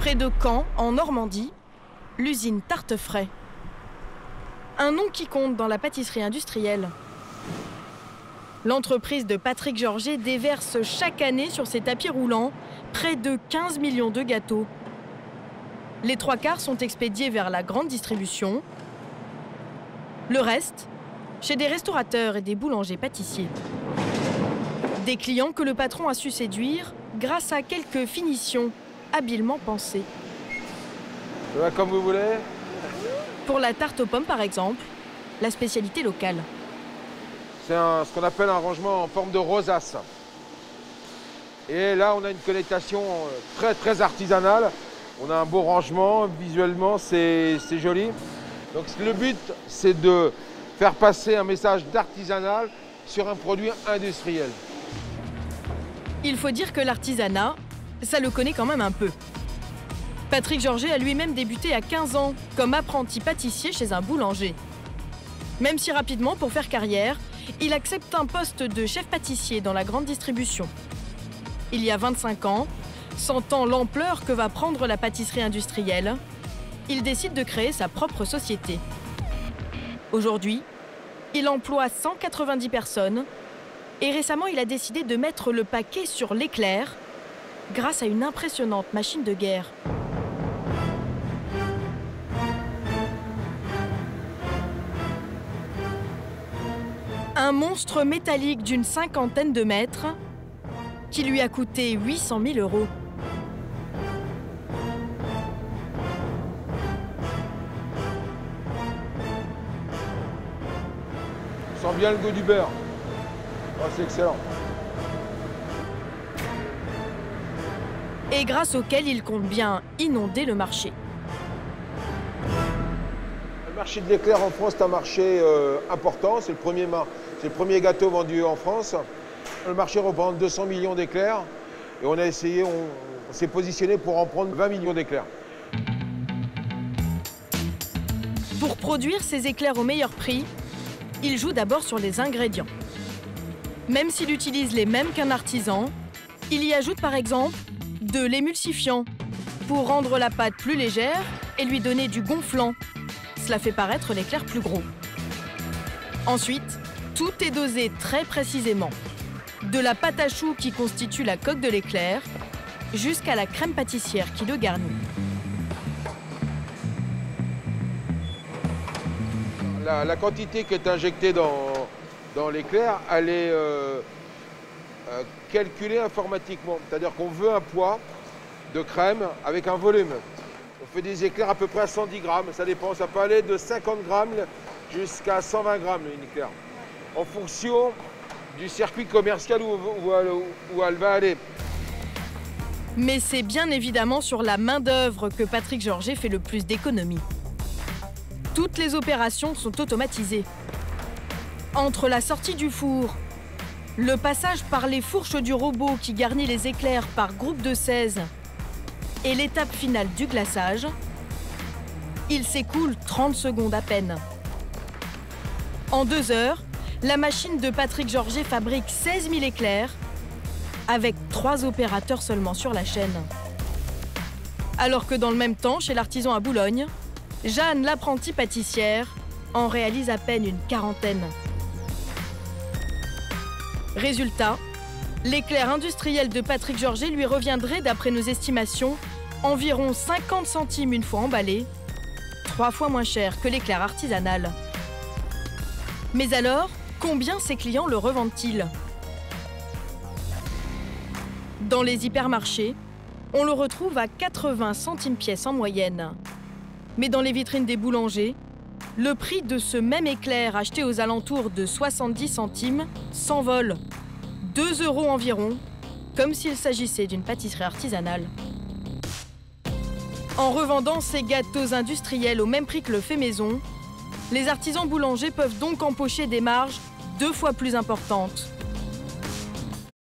Près de Caen, en Normandie, l'usine Tartefrais. Un nom qui compte dans la pâtisserie industrielle. L'entreprise de Patrick Georget déverse chaque année sur ses tapis roulants près de 15 millions de gâteaux. Les 3/4 sont expédiés vers la grande distribution. Le reste, chez des restaurateurs et des boulangers-pâtissiers. Des clients que le patron a su séduire grâce à quelques finitions habilement pensées. Ça va comme vous voulez? Pour la tarte aux pommes, par exemple, la spécialité locale. C'est ce qu'on appelle un rangement en forme de rosace. Et là, on a une connotation très artisanale. On a un beau rangement, visuellement, c'est joli. Donc le but, c'est de faire passer un message d'artisanal sur un produit industriel. Il faut dire que l'artisanat, ça le connaît quand même un peu. Patrick Georget a lui-même débuté à 15 ans comme apprenti pâtissier chez un boulanger. Même si rapidement, pour faire carrière, il accepte un poste de chef pâtissier dans la grande distribution. Il y a 25 ans, sentant l'ampleur que va prendre la pâtisserie industrielle, il décide de créer sa propre société. Aujourd'hui, il emploie 190 personnes et récemment, il a décidé de mettre le paquet sur l'éclair grâce à une impressionnante machine de guerre. Un monstre métallique d'une 50aine de mètres qui lui a coûté 800 000 €. On sent bien le goût du beurre. Oh, c'est excellent. Et grâce auquel il compte bien inonder le marché. Le marché de l'éclair en France, c'est un marché important. C'est le premier gâteau vendu en France. Le marché représente 200 millions d'éclairs. Et on a essayé, on s'est positionné pour en prendre 20 millions d'éclairs. Pour produire ces éclairs au meilleur prix, il joue d'abord sur les ingrédients. Même s'il utilise les mêmes qu'un artisan, il y ajoute par exemple de l'émulsifiant pour rendre la pâte plus légère et lui donner du gonflant. Cela fait paraître l'éclair plus gros. Ensuite, tout est dosé très précisément. De la pâte à choux qui constitue la coque de l'éclair jusqu'à la crème pâtissière qui le garnit. La quantité qui est injectée dans l'éclair, elle est calculée informatiquement. C'est-à-dire qu'on veut un poids de crème avec un volume. On fait des éclairs à peu près à 110 grammes. Ça dépend, ça peut aller de 50 grammes jusqu'à 120 grammes une éclair. En fonction du circuit commercial où elle va aller. Mais c'est bien évidemment sur la main-d'œuvre que Patrick Georget fait le plus d'économies. Toutes les opérations sont automatisées. Entre la sortie du four, le passage par les fourches du robot qui garnit les éclairs par groupe de 16 et l'étape finale du glaçage, il s'écoule 30 secondes à peine. En 2 heures, la machine de Patrick Georget fabrique 16 000 éclairs avec 3 opérateurs seulement sur la chaîne. Alors que dans le même temps, chez l'artisan à Boulogne, Jeanne, l'apprentie pâtissière, en réalise à peine une 40aine. Résultat, l'éclair industriel de Patrick Georget lui reviendrait, d'après nos estimations, environ 50 centimes une fois emballé, 3 fois moins cher que l'éclair artisanal. Mais alors, combien ses clients le revendent-ils? Dans les hypermarchés, on le retrouve à 80 centimes pièce en moyenne. Mais dans les vitrines des boulangers, le prix de ce même éclair acheté aux alentours de 70 centimes s'envole. 2 € environ, comme s'il s'agissait d'une pâtisserie artisanale. En revendant ces gâteaux industriels au même prix que le fait maison, les artisans boulangers peuvent donc empocher des marges 2 fois plus importantes